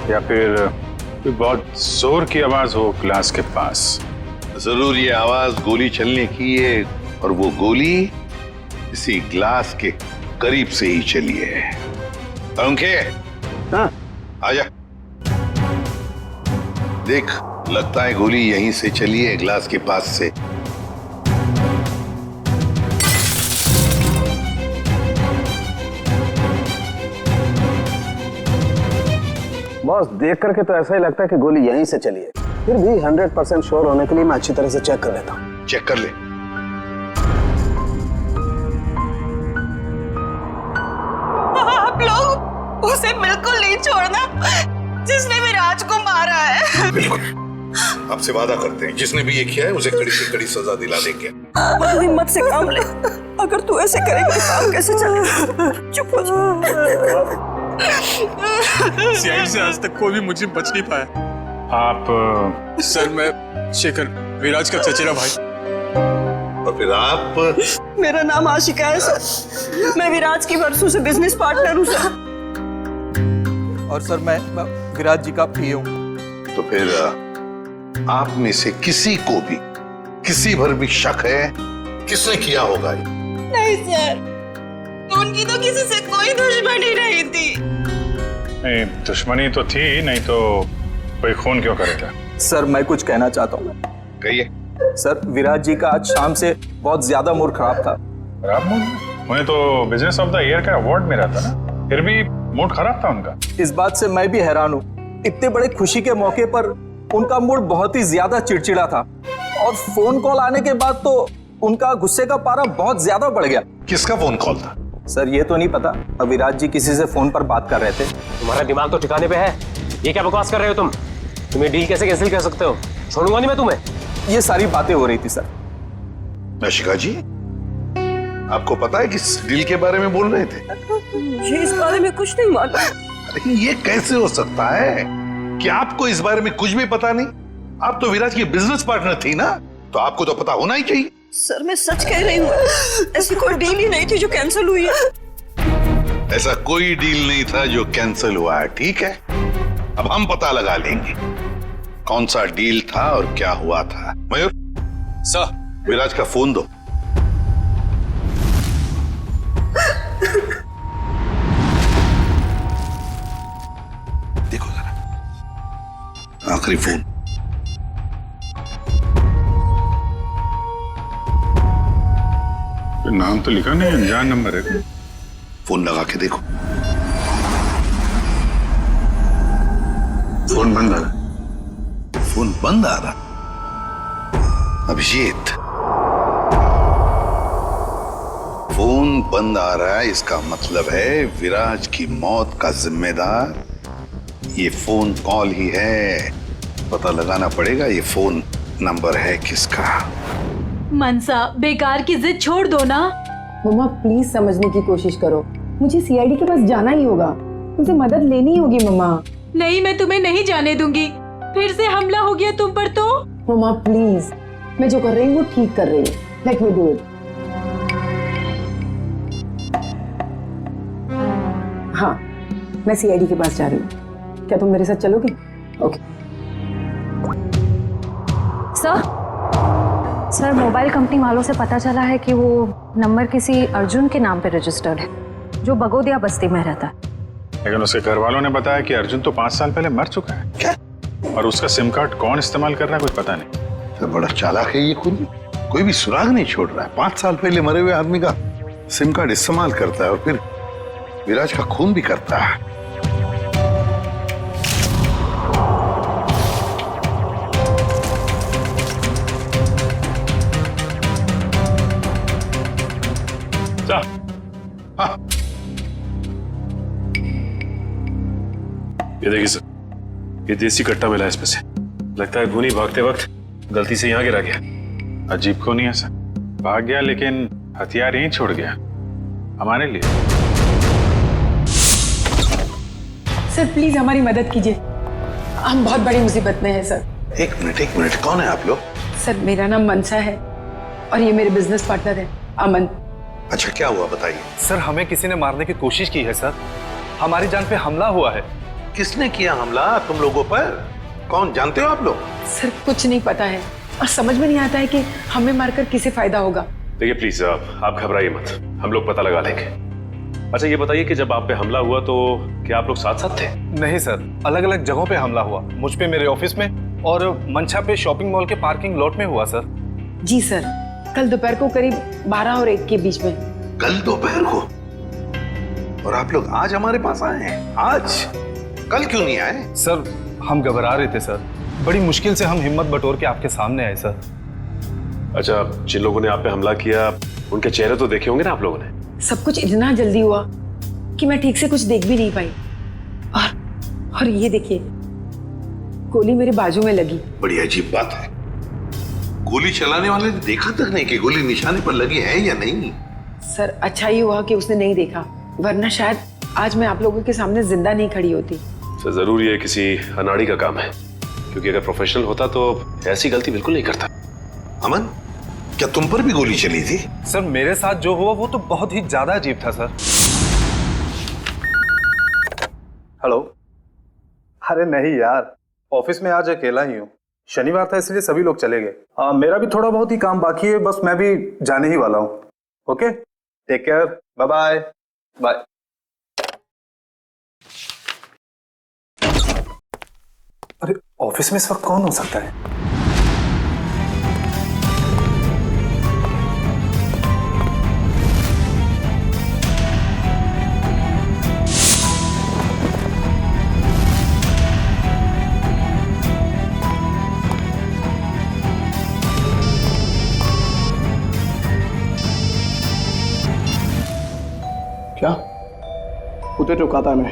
या फिर कोई बहुत जोर की आवाज हो ग्लास के पास। जरूर ये आवाज गोली चलने की है, और वो गोली इसी ग्लास के करीब से ही चली है। पंखे, हाँ आजा। देख, लगता है गोली यहीं से चली है, ग्लास के पास से। बॉस, देख करके तो ऐसा ही लगता है कि गोली यहीं से चली है। फिर भी 100% श्योर होने के लिए मैं अच्छी तरह से चेक कर लेता हूँ। चेक कर ले। आप लोग उसे बिल्कुल नहीं छोड़ना जिसने विराज को मारा है। बिल्कुल, आपसे वादा करते हैं जिसने भी ये किया है उसे कड़ी से कड़ी सजा दिला देंगे। हिम्मत से काम ले, अगर तू ऐसे करेगा तो काम कैसे चलेगा? चुप हो जा। सीआईडी से आज तक कोई भी मुझे बच नहीं पाया। आप सर, मैं शेखर, विराज का चचेरा भाई। और फिर आप? मेरा नाम आशिका है सर, मैं विराज की वर्षों से बिजनेस पार्टनर हूँ सर। और सर, मैं विराज जी का पीए हूँ। तो फिर आप में से किसी को भी किसी भर भी शक है किसने किया होगा ये? नहीं सर, उनकी तो किसी से कोई दुश्मनी नहीं थी। नहीं, दुश्मनी तो थी, नहीं तो कोई खून क्यों करेगा? सर, मैं कुछ कहना चाहता हूँ। कहिए। सर, विराज जी का आज शाम से बहुत ज्यादा मूड खराब था। खराब मूड? उन्हें तो बिजनेस ऑफ द ईयर का अवार्ड मिला था ना, फिर भी मूड खराब था उनका। इस बात से मैं भी हैरान हूँ। इतने बड़े खुशी के मौके पर उनका मूड बहुत ही ज्यादा चिड़चिड़ा था, और फोन कॉल आने के बाद तो उनका गुस्से का पारा बहुत ज्यादा बढ़ गया। किसका फोन कॉल था? सर, ये तो नहीं पता। विराज जी किसी से फोन पर बात कर रहे थे। तुम्हारा दिमाग तो ठिकाने पे है। ये क्या बकवास कर रहे हो तुम? तुम्हें डील कैसे कैंसिल कर सकते हो? छोड़ूंगा नहीं मैं तुम्हें। ये सारी बातें हो रही थी सर। आशिका जी, आपको पता है किस डील के बारे में बोल रहे थे? मुझे इस बारे में कुछ नहीं मालूम। अरे ये कैसे हो सकता है कि आपको इस बारे में कुछ भी पता नहीं? आप तो विराज की बिजनेस पार्टनर थी ना, तो आपको तो पता होना ही चाहिए। सर, मैं सच कह रही हूँ, ऐसी कोई डील ही नहीं थी जो कैंसिल हुई है। ऐसा कोई डील नहीं था जो कैंसिल हुआ है, ठीक है? अब हम पता लगा लेंगे कौन सा डील था और क्या हुआ था। मयूर सर, विराज का फोन दो। देखो जरा, आखिरी फोन। नाम तो लिखा नहीं, अनजान नंबर है। फोन लगा के देखो। फोन बंद आ रहा। फोन बंद आ रहा। अभिजीत, फोन बंद आ रहा है, इसका मतलब है विराज की मौत का जिम्मेदार ये फोन कॉल ही है। पता लगाना पड़ेगा ये फोन नंबर है किसका। मनसा, बेकार की जिद छोड़ दो ना। मम्मा, प्लीज समझने की कोशिश करो। मुझे सीआईडी के पास जाना ही होगा, उनसे मदद लेनी होगी। मम्मा नहीं, मैं तुम्हें नहीं जाने दूंगी। फिर से हमला हो गया तुम पर तो। मम्मा प्लीज, मैं जो कर रही हूँ वो ठीक कर रही हूँ। Let me do it. हाँ, मैं सीआईडी के पास जा रही हूँ। क्या तुम मेरे साथ चलोगे? ओके। सर, मोबाइल कंपनी वालों से पता चला है कि वो नंबर किसी अर्जुन के नाम पे रजिस्टर्ड है, जो बगोदिया बस्ती में रहता है। लेकिन उसके घर वालों ने बताया कि अर्जुन तो 5 साल पहले मर चुका है। क्या? और उसका सिम कार्ड कौन इस्तेमाल कर रहा है कुछ पता नहीं। तो बड़ा चालाक है ये खुद, कोई भी सुराग नहीं छोड़ रहा है। 5 साल पहले मरे हुए आदमी का सिम कार्ड इस्तेमाल करता है और फिर विराज का खून भी करता है। हाँ। ये देखिए सर, ये देसी कट्टा मिला है इसमें से। लगता है खूनी भागते वक्त गलती से यहाँ गिरा गया। अजीब को नहीं है सर, भाग गया लेकिन हथियार यहीं छोड़ गया हमारे लिए। सर प्लीज हमारी मदद कीजिए, हम बहुत बड़ी मुसीबत में हैं सर। एक मिनट, कौन है आप लोग? सर, मेरा नाम मनसा है और ये मेरे बिजनेस पार्टनर है अमन। अच्छा, क्या हुआ बताइए। सर, हमें किसी ने मारने की कोशिश की है सर। हमारी जान पे हमला हुआ है किसने किया हमला तुम लोगों पर? कौन, जानते हो आप लोग? सर कुछ नहीं पता है और समझ में नहीं आता है कि हमें मारकर किसे फायदा होगा। देखिए प्लीज आप घबराइए मत, हम लोग पता लगा लेंगे। अच्छा ये बताइए कि जब आप पे हमला हुआ तो क्या आप लोग साथ साथ थे? नहीं सर, अलग अलग जगहों पे हमला हुआ। मुझ पे मेरे ऑफिस में और मंछा पे शॉपिंग मॉल के पार्किंग लॉट में हुआ सर। जी सर, कल दोपहर को करीब 12 और 1 के बीच में। कल दोपहर को? और आप लोग आज हमारे पास आए हैं? आज? कल क्यों नहीं आए? सर हम घबरा रहे थे सर, बड़ी मुश्किल से हम हिम्मत बटोर के आपके सामने आए सर। अच्छा, जिन लोगों ने आप पे हमला किया उनके चेहरे तो देखे होंगे ना आप लोगों ने? सब कुछ इतना जल्दी हुआ कि मैं ठीक से कुछ देख भी नहीं पाई। और ये देखिए, गोली मेरे बाजू में लगी। बड़ी अजीब बात है, गोली चलाने वाले ने देखा तक नहीं कि गोली निशाने पर लगी है या नहीं। सर अच्छा ही हुआ कि उसने नहीं देखा, वरना शायद आज मैं आप लोगों के सामने जिंदा नहीं खड़ी होती। सर जरूर ये किसी अनाड़ी का काम है, क्योंकि अगर प्रोफेशनल होता तो ऐसी गलती बिल्कुल नहीं करता। अमन, क्या तुम पर भी गोली चली थी? सर मेरे साथ जो हुआ वो तो बहुत ही ज्यादा अजीब था सर। हेलो। अरे नहीं यार, ऑफिस में आज अकेला ही हूँ, शनिवार था इसलिए सभी लोग चले गए। मेरा भी थोड़ा बहुत ही काम बाकी है, बस मैं भी जाने ही वाला हूँ। Okay, take care, bye bye. Bye. अरे ऑफिस में इस वक्त कौन हो सकता है? क्या उधर रुका था मैं?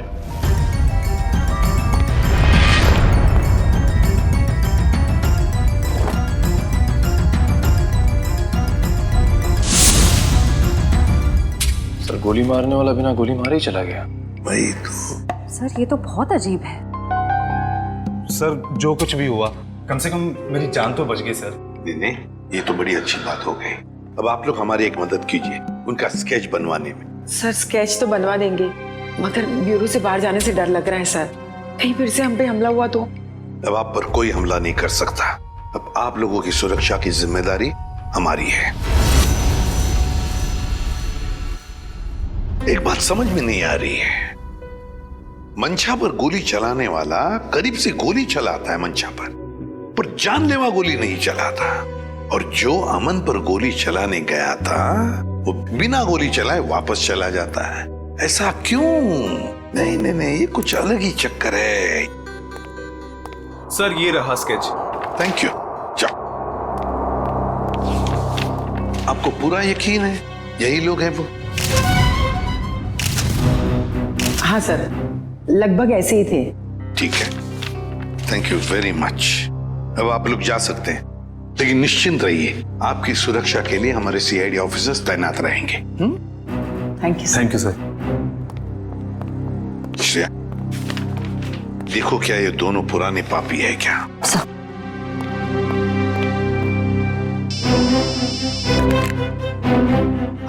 सर गोली मारने वाला बिना गोली मारे ही चला गया। वही तो। सर ये तो बहुत अजीब है। सर जो कुछ भी हुआ, कम से कम मेरी जान तो बच गई सर। नहीं, ये तो बड़ी अच्छी बात हो गई। अब आप लोग हमारी एक मदद कीजिए, उनका स्केच बनवाने में। सर स्केच तो बनवा देंगे, मगर ब्यूरो से बाहर जाने से डर लग रहा है सर। कहीं फिर से हम पे हमला हुआ तो? अब आप पर कोई हमला नहीं कर सकता। अब आप लोगों की सुरक्षा की जिम्मेदारी हमारी है। एक बात समझ में नहीं आ रही है, मंशा पर गोली चलाने वाला करीब से गोली चलाता है मंशा पर जानलेवा गोली नहीं चलाता, और जो अमन पर गोली चलाने गया था वो बिना गोली चलाए वापस चला जाता है। ऐसा क्यों? नहीं नहीं नहीं, ये कुछ अलग ही चक्कर है। सर ये रहा स्केच। Thank you. जाओ। आपको पूरा यकीन है यही लोग हैं वो? हाँ सर, लगभग ऐसे ही थे। ठीक है, थैंक यू वेरी मच। अब आप लोग जा सकते हैं, लेकिन निश्चिंत रहिए, आपकी सुरक्षा के लिए हमारे सीआईडी ऑफिसर्स तैनात रहेंगे। Thank you. Thank you sir. Shreya, देखो क्या ये दोनों पुराने पापी है क्या?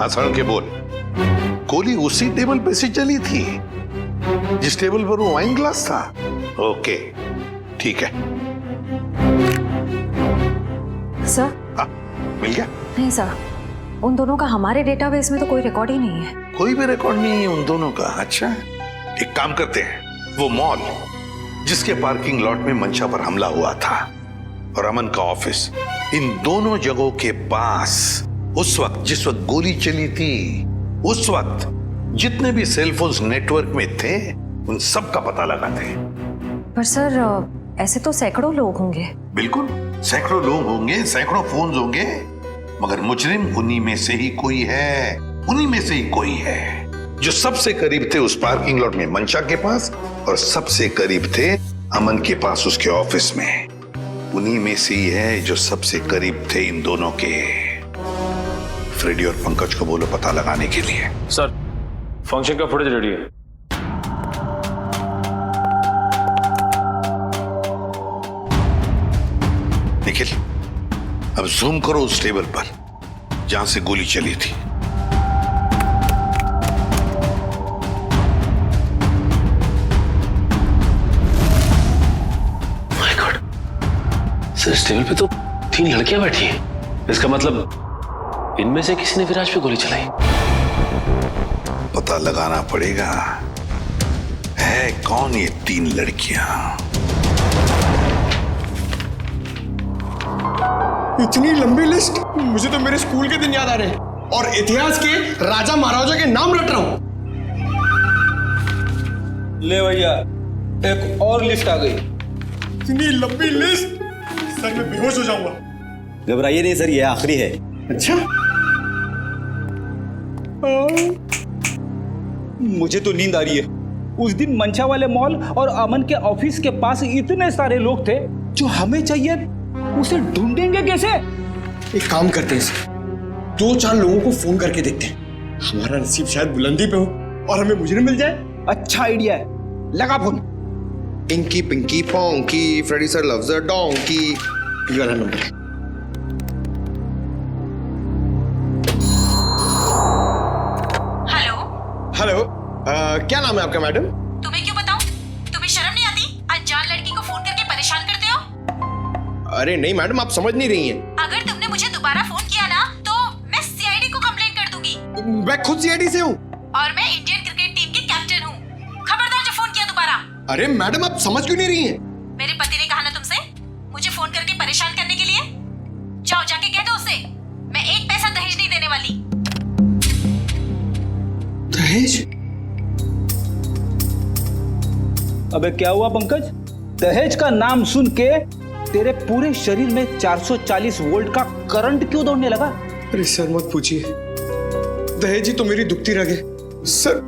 आसान के बोल। गोली उसी टेबल पे से चली थी जिस टेबल पर वो वाइन ग्लास था? ओके, ठीक है। सर? हाँ, मिल गया? नहीं सर, उन दोनों का हमारे डेटाबेस में तो कोई रिकॉर्ड ही नहीं है। कोई भी रिकॉर्ड नहीं है उन दोनों का? अच्छा, एक काम करते हैं, वो मॉल जिसके पार्किंग लॉट में मंशा पर हमला हुआ था और अमन का ऑफिस, इन दोनों जगहों के पास उस वक्त जिस वक्त गोली चली थी, उस वक्त जितने भी सेलफोन्स नेटवर्क में थे उन सब का पता लगाते हैं। पर सर ऐसे तो सैकड़ों लोग होंगे। बिल्कुल, सैकड़ों लोग होंगे, सैकड़ों फोन होंगे, मगर मुजरिम उन्हीं में से ही कोई है, उन्हीं में से ही कोई है जो सबसे करीब थे उस पार्किंग लॉट में मंशा के पास, और सबसे करीब थे अमन के पास उसके ऑफिस में। उन्हीं में से ही है जो सबसे करीब थे इन दोनों के। फ्रेडी और पंकज को बोलो पता लगाने के लिए। सर फंक्शन का फुटेज रेडी है। निखिल, अब जूम करो उस टेबल पर जहां से गोली चली थी। सर इस टेबल पे तो 3 लड़कियां बैठी हैं। इसका मतलब इनमें से किसी ने विराज पे गोली चलाई। पता लगाना पड़ेगा है कौन ये 3 लड़कियां। इतनी लंबी लिस्ट, मुझे तो मेरे स्कूल के दिन याद आ रहे हैं और इतिहास के राजा महाराजा के नाम रट रहा हूं। ले भैया, एक और लिस्ट आ गई। इतनी लंबी लिस्ट, सर मैं बेहोश हो जाऊंगा। घबराइए नहीं सर, ये आखिरी है। अच्छा, मुझे तो नींद आ रही है। उस दिन मंशा वाले मॉल और अमन के ऑफिस के पास इतने सारे लोग थे, जो हमें चाहिए उसे ढूंढेंगे कैसे? एक काम करते हैं सर, 2-4 लोगों को फोन करके देखते हैं। हमारा नसीब शायद बुलंदी पे हो और हमें मुजरिम मिल जाए। अच्छा आइडिया है, लगा phone. Inky pinky ponky, Freddy sir loves a donkey, ये वाला नंबर। हेलो। हेलो, क्या नाम है आपका मैडम? तुम्हें क्यों बताऊं? तुम्हें शर्म नहीं आती? अनजान लड़की को फोन करके परेशान करते हो। अरे नहीं मैडम, आप समझ नहीं रही हैं। अगर तुमने मुझे दोबारा फोन किया ना तो मैं सीआईडी को कंप्लेंट कर दूंगी। मैं खुद सीआईडी से हूँ और मैं इंडियन क्रिकेट टीम की कैप्टन हूँ। खबरदार जो फोन किया दोबारा। अरे मैडम, आप समझ क्यों नहीं रही हैं? मेरे पति ने कहा ना तुमसे मुझे फोन करके परेशान करने के लिए। जाओ जाके कह दो उसे मैं 1 पैसा दहेज नहीं देने वाली। दहेज? अबे क्या हुआ पंकज? दहेज का नाम सुन के तेरे पूरे शरीर में 440 वोल्ट का करंट क्यों दौड़ने लगा? अरे सर मत पूछिए, दहेज ही तो मेरी दुखती रग है। सर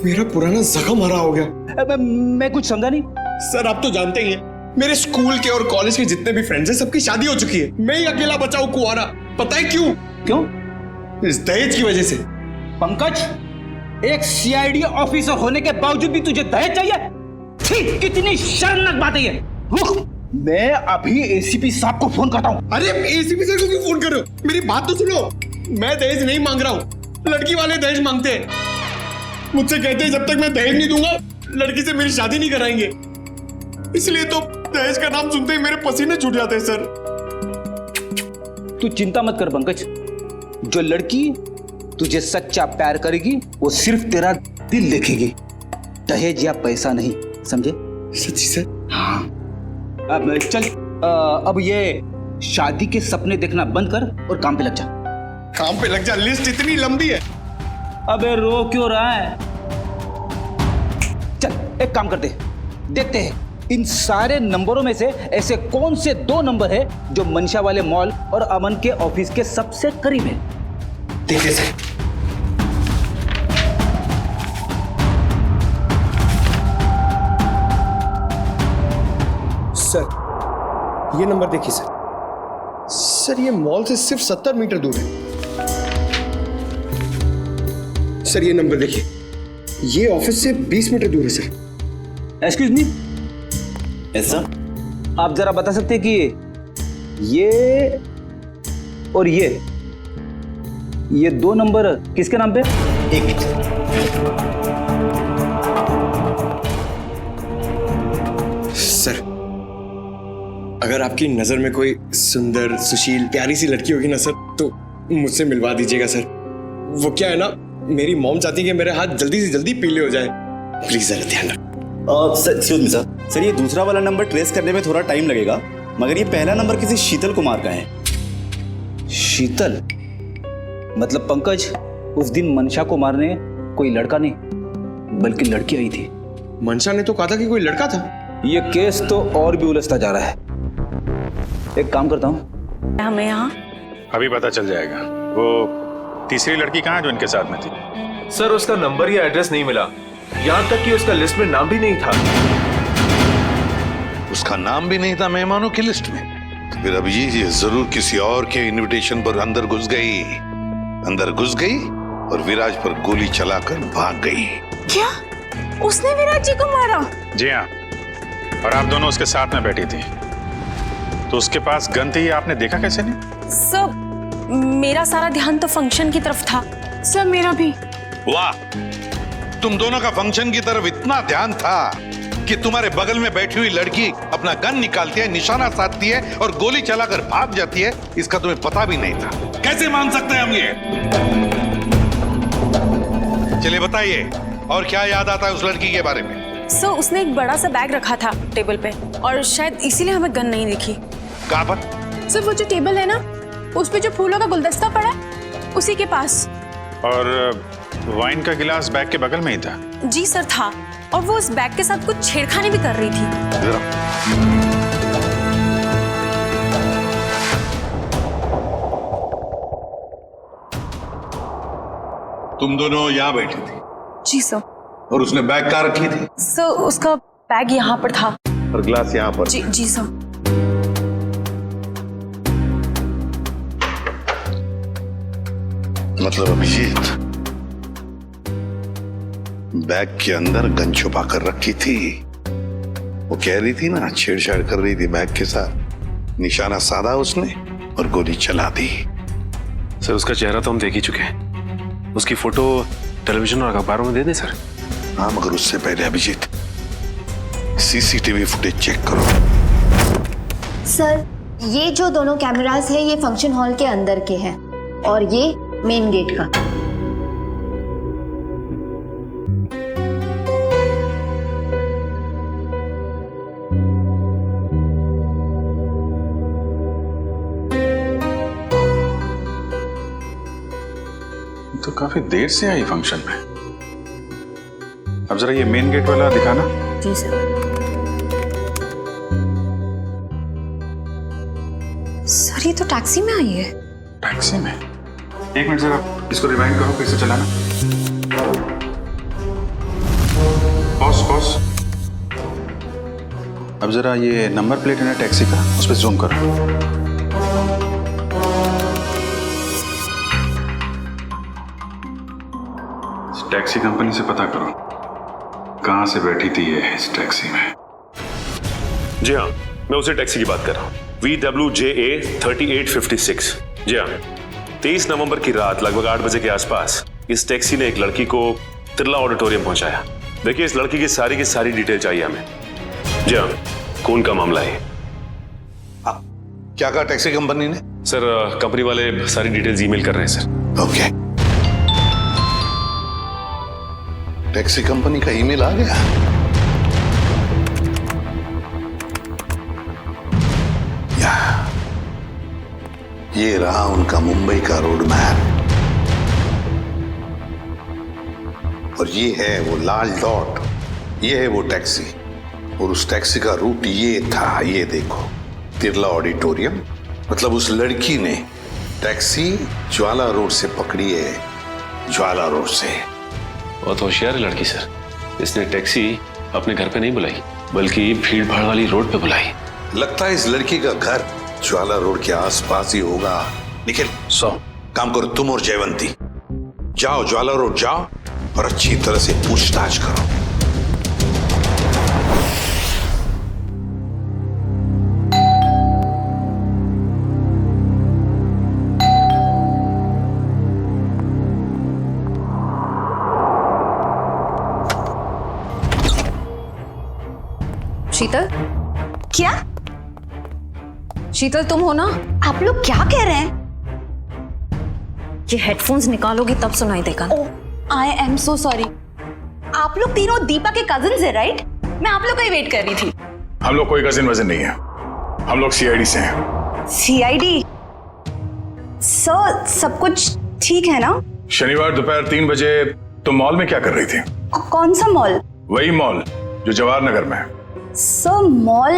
मेरा पुराना जख्म हरा हो गया। अबे मैं कुछ समझा नहीं। सर आप तो जानते ही हैं, मेरे स्कूल के और कॉलेज के जितने भी फ्रेंड्स हैं सबकी शादी हो चुकी है। मैं ही अकेला बचा हूं कुंवारा। पता है क्यों? क्यों? इस दहेज की वजह से। पंकज, एक सीआईडी ऑफिसर होने के बावजूद भी तुझे दहेज चाहिए? छी, कितनी शर्मनाक बात है ये। रुक, मैं अभी एसीपी साहब को फोन करता हूँ। अरे एसीपी सर को क्यों फोन कर रहे हो? मेरी बात तो सुनो, मैं दहेज नहीं मांग रहा हूँ, लड़की वाले दहेज मांगते हैं। मुझसे कहते हैं जब तक मैं दहेज नहीं दूंगा लड़की से मेरी शादी नहीं कराएंगे। इसलिए तो दहेज का नाम सुनते ही मेरे पसीने छूट जाते हैं सर। तू चिंता मत कर पंकज, जो लड़की तुझे सच्चा प्यार करेगी वो सिर्फ तेरा दिल देखेगी, दहेज या पैसा नहीं, समझे? सच्ची सर? हाँ। अब चल, अब ये शादी के सपने देखना बंद कर और काम पे लग जा। काम पे लग जा? लिस्ट इतनी लंबी है। अबे रो क्यों रहा है? चल एक काम करते, देखते हैं इन सारे नंबरों में से ऐसे कौन से 2 नंबर है जो मंशा वाले मॉल और अमन के ऑफिस के सबसे करीब है। देखिए सर, सर ये नंबर देखिए सर। सर ये मॉल से सिर्फ 70 मीटर दूर है। सर ये नंबर देखिए, ये ऑफिस से 20 मीटर दूर है सर। एक्सक्यूज मी, ऐसा आप जरा बता सकते हैं कि ये और ये 2 नंबर किसके नाम पे? एक मिनट। सर अगर आपकी नजर में कोई सुंदर सुशील प्यारी सी लड़की होगी ना सर, तो मुझसे मिलवा दीजिएगा सर। वो क्या है ना, मेरी मॉम चाहती है कि मेरे हाथ जल्दी से जल्दी पीले हो जाए। प्लीज जरा ध्यान रखो। सर ये दूसरा वाला नंबर ट्रेस करने में थोड़ा टाइम लगेगा, मगर ये पहला नंबर किसी शीतल कुमार का है। शीतल? मतलब पंकज, उस दिन मनशा को मारने कोई लड़का नहीं बल्कि लड़की आई थी। मनशा ने तो कहा था कि कोई लड़का था। ये केस तो और भी उलझता जा रहा है। एक काम करता हूँ, हमें यहाँ अभी पता चल जाएगा। वो तीसरी लड़की कहाँ है जो इनके साथ में थी? सर उसका नंबर या एड्रेस नहीं मिला, यहाँ तक कि उसका लिस्ट में नाम भी नहीं था। उसका नाम भी नहीं था मेहमानों की लिस्ट में। तो फिर अब ये जरूर किसी और के इनविटेशन पर अंदर घुस गई और विराज पर गोली चलाकर भाग गई। क्या उसने विराज जी को मारा? जी हाँ, और आप दोनों उसके साथ में बैठी थी, तो उसके पास गन थी, आपने देखा कैसे नहीं? सर मेरा सारा ध्यान तो फंक्शन की तरफ था। सर मेरा भी। वाह, तुम दोनों का फंक्शन की तरफ इतना ध्यान था कि तुम्हारे बगल में बैठी हुई लड़की अपना गन निकालती है, निशाना साधती है और गोली चलाकर भाग जाती है, इसका तुम्हें पता भी नहीं था। कैसे मान सकते हैं हम ये? चलिए बताइए, और क्या याद आता है उस लड़की के बारे में? सर उसने एक बड़ा सा बैग रखा था टेबल पे और शायद इसीलिए हमें गन नहीं दिखी। कहाँ पर? सर वो जो टेबल है ना, उस पे जो फूलों का गुलदस्ता पड़ा है, उसी के पास। और वाइन का गिलास बैग के बगल में ही था? जी सर था, और वो उस बैग के साथ कुछ छेड़खानी भी कर रही थी। तुम दोनों यहाँ बैठी थी? जी सर। और उसने बैग कहाँ रखी थी? सर उसका बैग यहाँ पर था। और ग्लास यहाँ पर? जी जी सर। मतलब अभिजीत बैग के अंदर गन छुपा कर रखी थी। वो कह रही थी ना, छेड़छाड़ कर रही थी बैग के साथ, निशाना साधा उसने और गोली चला दी। सर उसका चेहरा तो हम देख ही चुके हैं, उसकी फोटो टेलीविजन और अखबारों में दे दें सर? हाँ, मगर उससे पहले अभिजीत सीसीटीवी फुटेज चेक करो। सर ये जो दोनों कैमरास है ये फंक्शन हॉल के अंदर के हैं और ये मेन गेट का। तो काफी देर से आई फंक्शन में। अब जरा ये मेन गेट वाला दिखाना। जी सर। सर ये तो टैक्सी में आई है। टैक्सी में? एक मिनट जरा इसको रिवाइंड करो, कैसे चलाना। Pause pause. अब जरा ये नंबर प्लेट है ना टैक्सी का, उस पर जूम करो। टैक्सी कंपनी से पता करो कहां से बैठी थी ये इस टैक्सी में। जी हाँ, मैं उसी टैक्सी की बात कर रहा हूँ, VWJA 3856। जी हाँ, 23 नवंबर की रात लगभग 8 बजे के आसपास इस टैक्सी ने एक लड़की को तिरला ऑडिटोरियम पहुंचाया। देखिए इस लड़की की सारी डिटेल चाहिए हमें। जी हाँ, खून का मामला है। क्या कहा टैक्सी कंपनी ने? सर कंपनी वाले सारी डिटेल्स ईमेल कर रहे हैं सर। ओके, टैक्सी कंपनी का ईमेल आ गया। ये रहा उनका मुंबई का रोड मैप और ये है वो लाल डॉट, ये है वो टैक्सी और उस टैक्सी का रूट ये था, ये देखो, तिरला ऑडिटोरियम। मतलब उस लड़की ने टैक्सी ज्वाला रोड से पकड़ी है, ज्वाला रोड से। बहुत होशियार है लड़की सर, इसने टैक्सी अपने घर पे नहीं बुलाई बल्कि भीड़ भाड़ वाली रोड पे बुलाई। लगता है इस लड़की का घर ज्वाला रोड के आसपास ही होगा। निखिल काम करो, तुम और जयवंती जाओ ज्वाला रोड जाओ और अच्छी तरह से पूछताछ करो। शीतल? क्या? शीतल तुम हो ना? आप लोग क्या कह रहे हैं? ये हेडफोन्स निकालोगी तब सुनाई देगा। ओह, आई एम सो सॉरी। आप लोग तीनों दीपा के कजिन्स हैं, राइट? मैं आप लोग का ही वेट कर रही थी। हम लोग कोई कजिन वजन नहीं है, हम लोग CID से हैं। CID? सर सब कुछ ठीक है ना? शनिवार दोपहर 3 बजे तुम मॉल में क्या कर रही थी? कौन सा मॉल? वही मॉल जो जवाहर नगर में है। सर मॉल,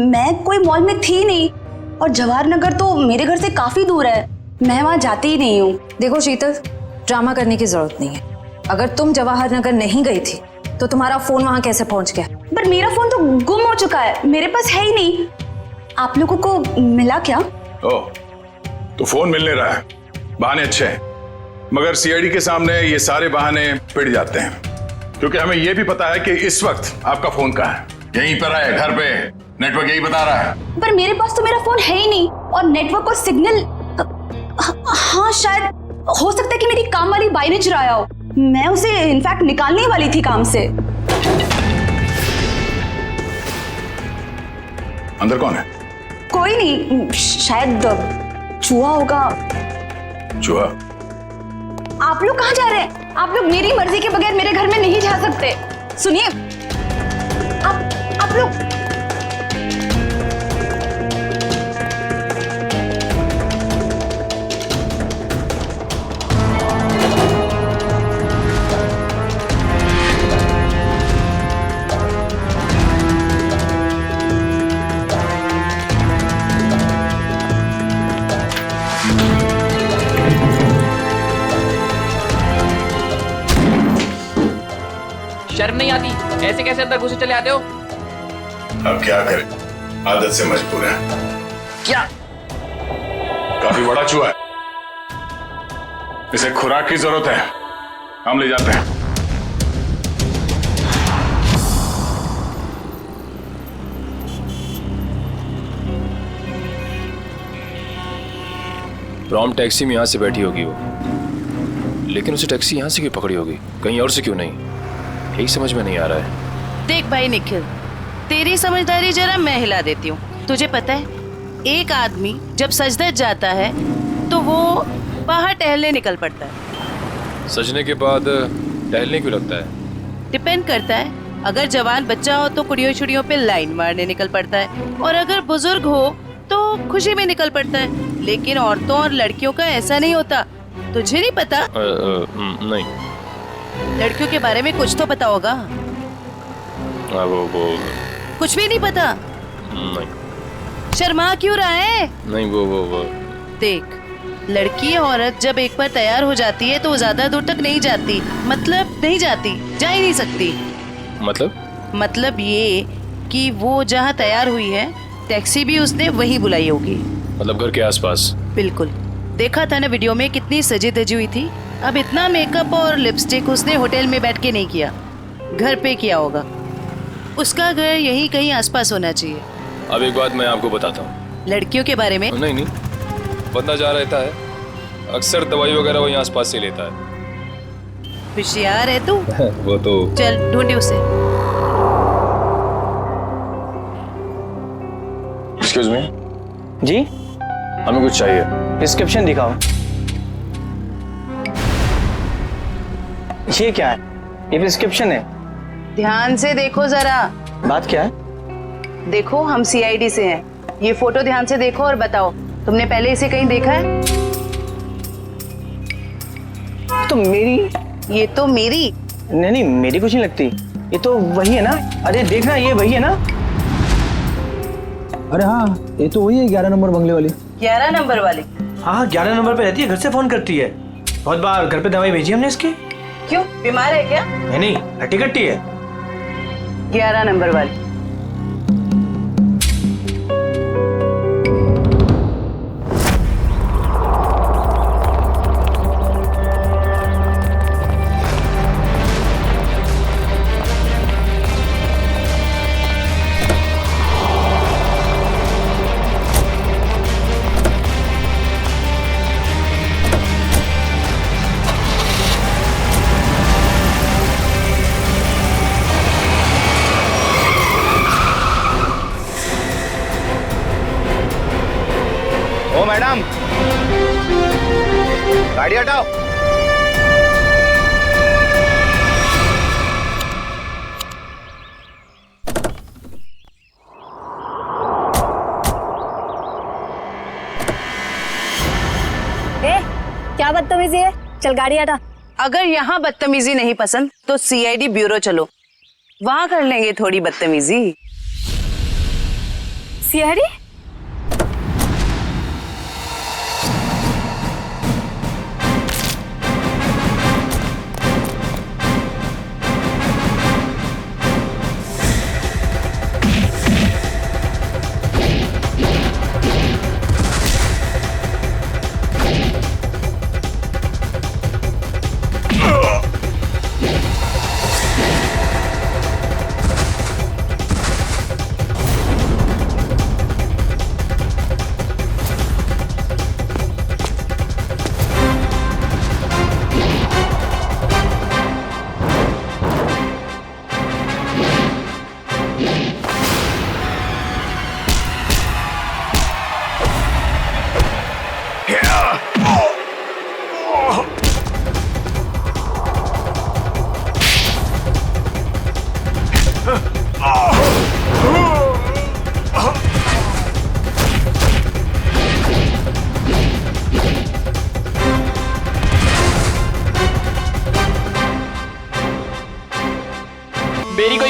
मैं कोई मॉल में थी नहीं और जवाहर नगर तो मेरे घर से काफी दूर है, मैं वहां जाती ही नहीं हूँ। देखो शीतल, ड्रामा करने की जरूरत नहीं है। अगर तुम जवाहर नगर नहीं गई थी तो तुम्हारा फोन वहां कैसे पहुंच गया? पर मेरा फोन तो गुम हो चुका है, मेरे पास है ही नहीं। आप लोगों को मिला क्या? ओह, तो फोन मिलने रहा है, बहाने अच्छे हैं, मगर CID के सामने ये सारे बहाने पिट जाते हैं, क्योंकि हमें यह भी पता है कि इस वक्त आपका फोन कहाँ है। यहीं पर है, घर पे, नेटवर्क यही बता रहा है। पर मेरे पास तो मेरा फोन है ही नहीं और नेटवर्क और सिग्नल, हाँ शायद हो सकता है कि मेरी काम वाली बाई ने चुराया हो। मैं उसे इनफैक्ट निकालने वाली थी काम से। अंदर कौन है? कोई नहीं, शायद चूहा होगा। चूहा? आप लोग कहाँ जा रहे हैं? आप लोग मेरी मर्जी के बगैर मेरे घर में नहीं जा सकते। सुनिए, आप लोग शर्म नहीं आती? ऐसे कैसे अंदर घुसे चले आते हो? अब क्या करें, आदत से मजबूर है। क्या? काफी बड़ा चूहा है, इसे खुराक की जरूरत है, हम ले जाते हैं। प्रॉम टैक्सी में यहाँ से बैठी होगी वो, लेकिन उसे टैक्सी यहाँ से क्यों पकड़ी होगी, कहीं और से क्यों नहीं? यही समझ में नहीं आ रहा है। देख भाई निखिल, तेरी समझदारी जरा मैं हिला देती हूँ। तुझे पता है, एक आदमी जब सजदर जाता है तो वो बाहर टहलने निकल पड़ता है। सजने के बाद टहलने क्यों लगता है? डिपेंड करता है, अगर जवान बच्चा हो तो कुड़ियों छुड़ियों पे लाइन मारने निकल पड़ता है, और अगर बुजुर्ग हो तो खुशी में निकल पड़ता है। लेकिन औरतों और लड़कियों का ऐसा नहीं होता। तुझे नहीं पता? नहीं। लड़कियों के बारे में कुछ तो पता होगा। वो कुछ भी नहीं पता? नहीं। शर्मा क्यों रहा है? नहीं वो देख, लड़की औरत जब एक बार तैयार हो जाती है तो ज्यादा दूर तक नहीं जाती, मतलब नहीं जाती, जा ही नहीं सकती। मतलब ये कि वो जहाँ तैयार हुई है, टैक्सी भी उसने वही बुलाई होगी। मतलब घर के आसपास? बिल्कुल। देखा था ना वीडियो में, कितनी सजी धजी हुई थी। अब इतना मेकअप और लिपस्टिक उसने होटल में बैठ के नहीं किया, घर पे किया होगा। उसका घर यहीं कहीं आसपास होना चाहिए। अब एक बात मैं आपको बताता हूँ। लड़कियों के बारे में? नहीं, बंदा जा रहता है, अक्सर दवाई वगैरह वही आसपास से लेता है। होशियार है तू। वो तो। चल ढूंढे उसे। Excuse me. जी, हमें कुछ चाहिए। प्रिस्क्रिप्शन दिखाओ। ये क्या है? ये प्रिस्क्रिप्शन है। ध्यान से देखो जरा। बात क्या है? देखो, हम CID से हैं। ये फोटो ध्यान से देखो और बताओ, तुमने पहले इसे कहीं देखा है? तो मेरी। ये तो मेरी। नहीं, मेरी कुछ नहीं लगती। ये तो वही है ना? अरे देखना, ये वही है ना? अरे हाँ, ये तो वही है 11 नंबर बंगले वाली। 11 नंबर वाली? हाँ, 11 नंबर पे रहती है, घर से फोन करती है। बहुत बार घर पे दवाई भेजी हमने इसकी। क्यों, बीमार है क्या? नहीं, हट्टी कट्टी है। 11 नंबर वाली। ओ मैडम, गाड़ी हटाओ। क्या बदतमीजी है? चल गाड़ी हटा। अगर यहाँ बदतमीजी नहीं पसंद तो CID ब्यूरो चलो, वहां कर लेंगे थोड़ी बदतमीजी। CID?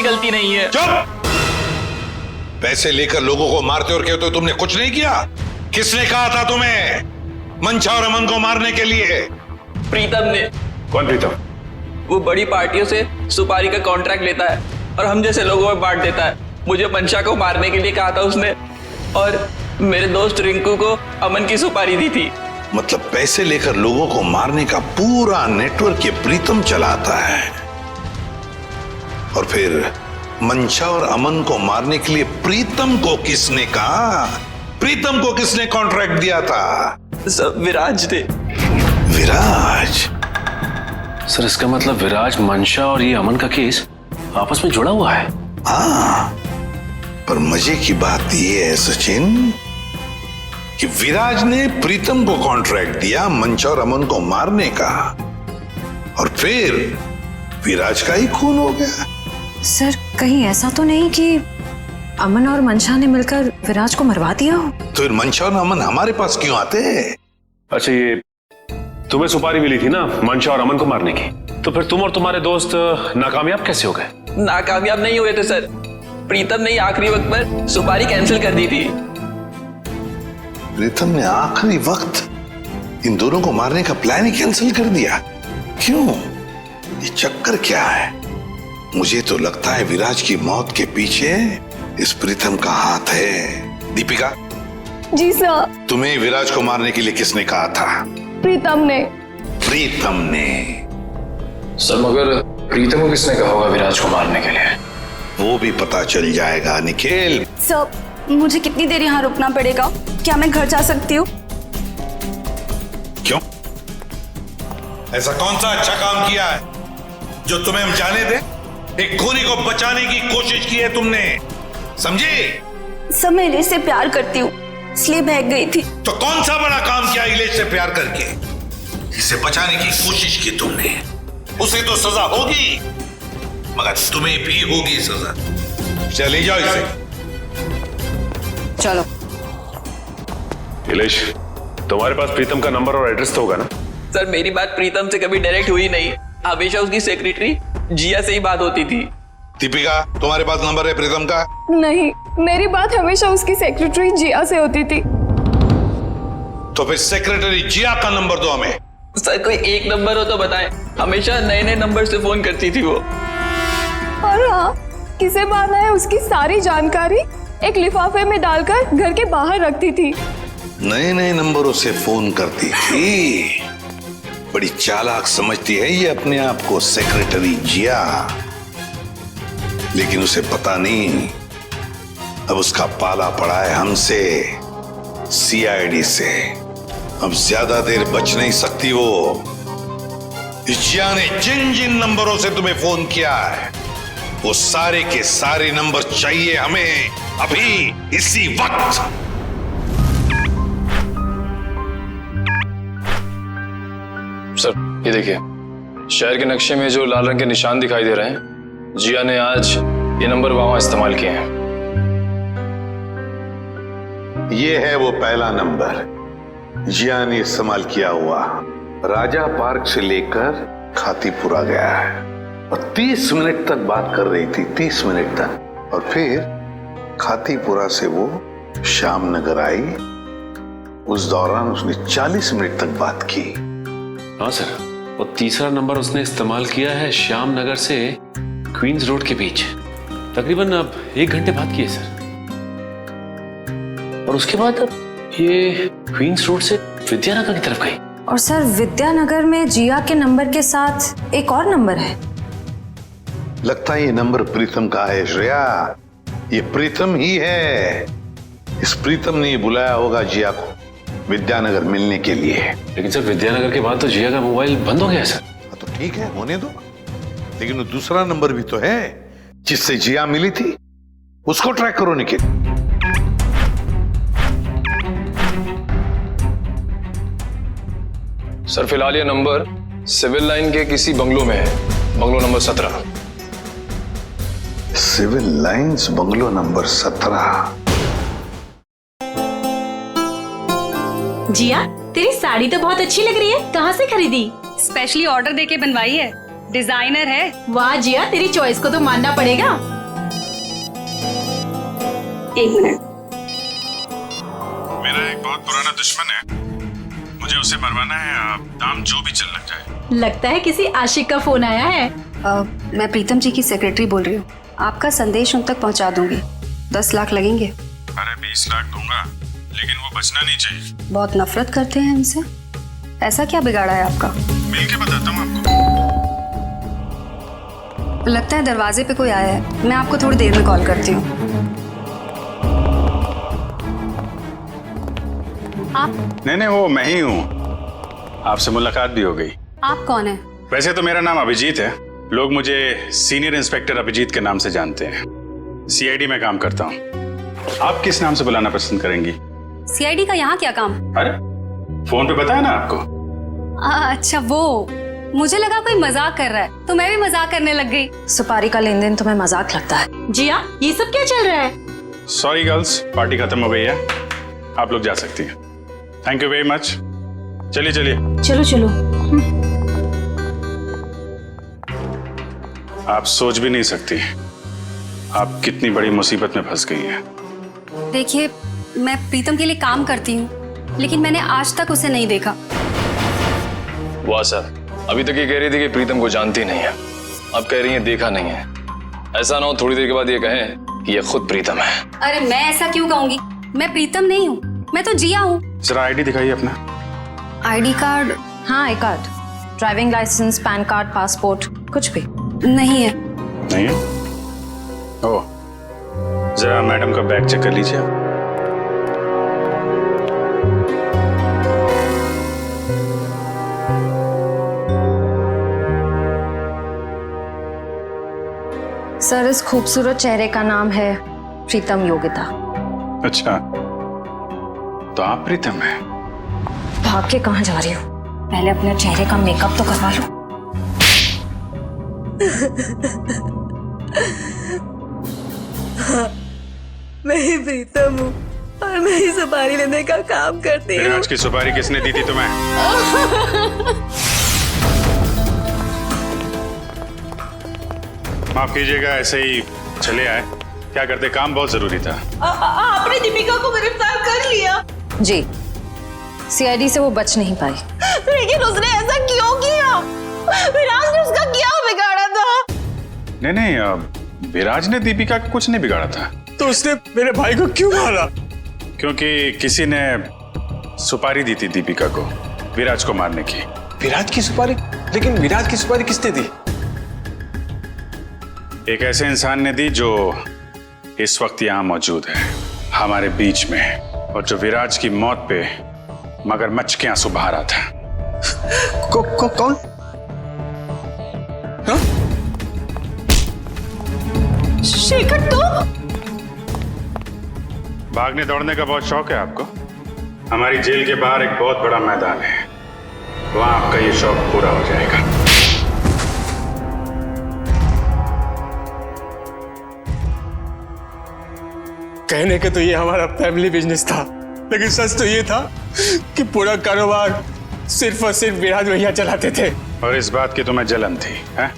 गलती नहीं है। चुप! पैसे लेकर लोगों को मारते और कहते हो तुमने कुछ नहीं किया। किसने कहा था तुम्हें मंशा और अमन को मारने के लिए? प्रीतम ने। कौन प्रीतम? वो बड़ी पार्टियों से सुपारी का कॉन्ट्रैक्ट लेता है और हम जैसे लोगों में बांट देता है। मुझे मंशा को मारने के लिए कहा था उसने, और मेरे दोस्त रिंकू को अमन की सुपारी दी थी। मतलब पैसे लेकर लोगों को मारने का पूरा नेटवर्क ये प्रीतम चलाता है, और फिर मंशा और अमन को मारने के लिए प्रीतम को किसने कहा? प्रीतम को किसने कॉन्ट्रैक्ट दिया था? सब विराज ने। विराज? सर इसका मतलब विराज, मंशा और ये अमन का केस आपस में जुड़ा हुआ है। हाँ, पर मजे की बात यह है सचिन कि विराज ने प्रीतम को कॉन्ट्रैक्ट दिया मंशा और अमन को मारने का, और फिर विराज का ही खून हो गया। सर कहीं ऐसा तो नहीं कि अमन और मंशा ने मिलकर विराज को मरवा दिया हो? तो फिर मंशा और अमन हमारे पास क्यों आते हैं? अच्छा, ये तुम्हें सुपारी मिली थी ना मंशा और अमन को मारने की, तो फिर तुम और तुम्हारे दोस्त नाकामयाब कैसे हो गए? नाकामयाब नहीं हुए थे सर, प्रीतम ने आखिरी वक्त पर सुपारी कैंसिल कर दी थी। प्रीतम ने आखिरी वक्त इन दोनों को मारने का प्लान ही कैंसिल कर दिया? क्यों? ये चक्कर क्या है? मुझे तो लगता है विराज की मौत के पीछे इस प्रीतम का हाथ है। दीपिका। जी सर। तुम्हें विराज को मारने के लिए किसने कहा था? प्रीतम ने। प्रीतम ने? सर मगर प्रीतम को किसने कहा होगा विराज को मारने के लिए? वो भी पता चल जाएगा निखिल। सर मुझे कितनी देर यहाँ रुकना पड़ेगा? क्या मैं घर जा सकती हूँ? क्यों? ऐसा कौन सा अच्छा काम किया है जो तुम्हें हम जाने दे? एक खूनी को बचाने की कोशिश की है तुमने, समझे? सब मैं इलेश से प्यार करती हूँ, इसलिए भाग गई थी। तो कौन सा बड़ा काम किया इलेश से प्यार करके? इसे बचाने की कोशिश की तुमने, उसे तो सजा होगी, मगर तुम्हें भी होगी सजा। चले जाओ इसे। चलो। इलेश, तुम्हारे पास प्रीतम का नंबर और एड्रेस तो होगा ना? सर मेरी बात प्रीतम से कभी डायरेक्ट हुई नहीं, हमेशा उसकी सेक्रेटरी जिया से ही बात होती थी। दीपिका, तुम्हारे पास नंबर है प्रीतम का? नहीं, मेरी बात हमेशा उसकी सेक्रेटरी जिया से होती थी। तो फिर सेक्रेटरी जिया का नंबर दो हमें। सर कोई एक नंबर हो तो बताएं, हमेशा नए नए नंबर से फोन करती थी वो। और हाँ, किसे बांधा है उसकी सारी जानकारी एक लिफाफे में डालकर घर के बाहर रखती थी। नए नए नंबरों से फोन करती थी। बड़ी चालाक समझती है ये अपने आप को सेक्रेटरी जिया, लेकिन उसे पता नहीं अब उसका पाला पड़ा है हमसे, सीआईडी से। अब ज्यादा देर बच नहीं सकती वो। जिया ने जिन जिन नंबरों से तुम्हें फोन किया है वो सारे के सारे नंबर चाहिए हमें अभी, इसी वक्त। सर ये देखिए, शहर के नक्शे में जो लाल रंग के निशान दिखाई दे रहे हैं, जिया ने आज ये नंबर वहां इस्तेमाल किए हैं। ये है वो पहला नंबर जिया ने इस्तेमाल किया हुआ। राजा पार्क से लेकर खातीपुरा गया है और 30 मिनट तक बात कर रही थी, 30 मिनट तक। और फिर खातीपुरा से वो श्याम नगर आई, उस दौरान उसने 40 मिनट तक बात की। हाँ सर, और तीसरा नंबर उसने इस्तेमाल किया है श्याम नगर से क्वींस रोड के बीच, तकरीबन अब 1 घंटे बात की है सर। और उसके बाद अब ये क्वींस रोड से विद्यानगर की तरफ गई। और सर विद्यानगर में जिया के नंबर के साथ एक और नंबर है। लगता है ये नंबर प्रीतम का है श्रेया, ये प्रीतम ही है। इस प्रीतम ने बुलाया होगा जिया को विद्यानगर मिलने के लिए। लेकिन सर विद्यानगर के बाद तो जिया का मोबाइल बंद हो गया सर। तो ठीक है, होने दो, लेकिन वो दूसरा नंबर भी तो है जिससे जिया मिली थी, उसको ट्रैक करो निखिल। सर फिलहाल ये नंबर सिविल लाइन के किसी बंगलो में है, bungalow number 17। Civil Lines bungalow number 17। जिया तेरी साड़ी तो बहुत अच्छी लग रही है, कहाँ से खरीदी? स्पेशली ऑर्डर देके बनवाई है, डिजाइनर है। वाह जिया, तेरी चॉइस को तो मानना पड़ेगा। एक मिनट। मेरा एक बहुत पुराना दुश्मन है, मुझे उसे मरवाना है। आप दाम जो भी चल लग जाए। लगता है किसी आशिक का फोन आया है। मैं प्रीतम जी की सेक्रेटरी बोल रही हूँ। आपका संदेश उन तक पहुँचा दूंगी। 10 लाख लगेंगे। अरे 20 लाख दूंगा, लेकिन वो बचना नहीं चाहिए। बहुत नफरत करते हैं हमसे। ऐसा क्या बिगाड़ा है आपका? मिल के बताता हूँ आपको। लगता है दरवाजे पे कोई आया है। मैं आपको थोड़ी देर में कॉल करती हूँ। आप? नहीं, वो मैं ही हूँ। आपसे मुलाकात भी हो गई। आप कौन है? वैसे तो मेरा नाम अभिजीत है, लोग मुझे सीनियर इंस्पेक्टर अभिजीत के नाम से जानते हैं। सीआईडी में काम करता हूँ। आप किस नाम से बुलाना पसंद करेंगी? सीआईडी का यहाँ क्या काम? अरे फोन पे बताया ना आपको। अच्छा वो, मुझे लगा कोई मजाक कर रहा है तो मैं भी मजाक करने लग गई। सुपारी का लेन देन तुम्हें मजाक लगता है? जी हाँ, ये सब क्या चल रहा है? सॉरी गर्ल्स, पार्टी खत्म हो गई है, आप लोग जा सकती हैं। Thank you very much. चलिए चलिए। चलो चलो। आप सोच भी नहीं सकती आप कितनी बड़ी मुसीबत में फंस गई हैं। देखिए, मैं प्रीतम के लिए काम करती हूँ, लेकिन मैंने आज तक उसे नहीं देखा। वाह सर, अभी तक ये कह रही थी कि प्रीतम को जानती नहीं है, अब कह रही है देखा नहीं है। ऐसा ना हो थोड़ी देर के बाद ये कहें कि ये खुद प्रीतम है। अरे मैं ऐसा क्यों कहूंगी? मैं प्रीतम नहीं हूँ, मैं तो जिया हूँ। जरा आईडी दिखाइए अपना। ID card? हाँ, I card, driving licence, PAN card, passport, कुछ भी नहीं है। नहीं है? ओह, जरा मैडम का बैग चेक कर लीजिए। सर, इस खूबसूरत चेहरे का नाम है प्रीतम योगिता। अच्छा, तो आप प्रीतम हैं? भाग के कहाँ जा रही हो? पहले अपने चेहरे का मेकअप तो करवा लो। मैं ही प्रीतम हूँ और मैं ही सुपारी लेने का काम करती हूँ। आज की सुपारी किसने दी थी तुम्हें? माफ कीजिएगा, ऐसे ही चले आए। क्या करते, काम बहुत जरूरी था। आपने दीपिका को गिरफ्तार कर लिया? जी, सीआईडी से वो बच नहीं पाई। लेकिन उसने ऐसा क्यों किया? विराज ने उसका क्या बिगाड़ा था? नहीं, विराज ने दीपिका का कुछ नहीं बिगाड़ा था। तो उसने मेरे भाई को क्यों मारा? क्योंकि किसी ने सुपारी दी थी दीपिका को विराज को मारने की। विराज की सुपारी? लेकिन विराज की सुपारी किसने दी? एक ऐसे इंसान ने दी जो इस वक्त यहाँ मौजूद है हमारे बीच में, और जो विराज की मौत पे मगरमच्छ के आंसू बहा रहा था। कौन? हाँ? शेखर, तो भागने दौड़ने का बहुत शौक है आपको? हमारी जेल के बाहर एक बहुत बड़ा मैदान है, वहां आपका ये शौक पूरा हो जाएगा। कहने के तो ये हमारा फैमिली बिजनेस था, लेकिन सच तो ये था कि पूरा कारोबार सिर्फ और सिर्फ विराज भैया चलाते थे। और इस बात की तुम्हें जलन थी, हैं?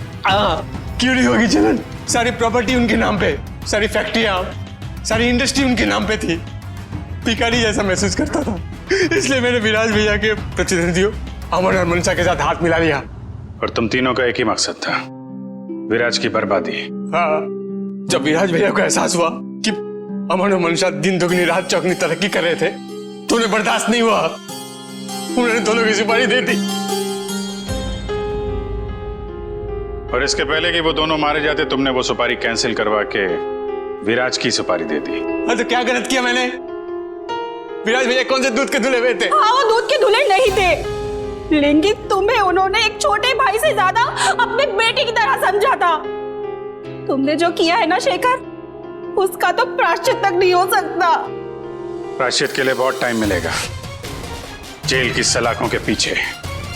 क्यों नहीं होगी जलन? सारी प्रॉपर्टी उनके नाम पे, सारी फैक्ट्रियां, सारी इंडस्ट्री उनके नाम पे थी। भिखारी जैसा महसूस करता था, इसलिए मैंने विराज भैया के प्रतिद्वंदियों अमन और मनसा के साथ हाथ मिला लिया। और तुम तीनों का एक ही मकसद था, विराज की बर्बादी। हाँ, जब विराज भैया को एहसास हुआ कि अमन और मनसा दिन दुगनी रात चौगनी तरक्की कर रहे थे, तो उन्हें बर्दाश्त नहीं हुआ, उन्होंने दोनों की सुपारी दे दी। और इसके पहले कि वो दोनों मारे जाते, तुमने वो सुपारी कैंसिल करवा के विराज की सुपारी दे दी। हाँ, तो क्या गलत किया मैंने? विराज भैया कौन से दूध के धुले हुए थे? हाँ, वो दूध के धुले नहीं थे, लेकिन तुम्हें उन्होंने एक छोटे भाई से ज्यादा अपने बेटे की तरह समझा था। तुमने जो किया है ना शेखर, उसका तो प्रायश्चित तक नहीं हो सकता। प्रायश्चित के लिए बहुत टाइम मिलेगा, जेल की सलाखों के पीछे।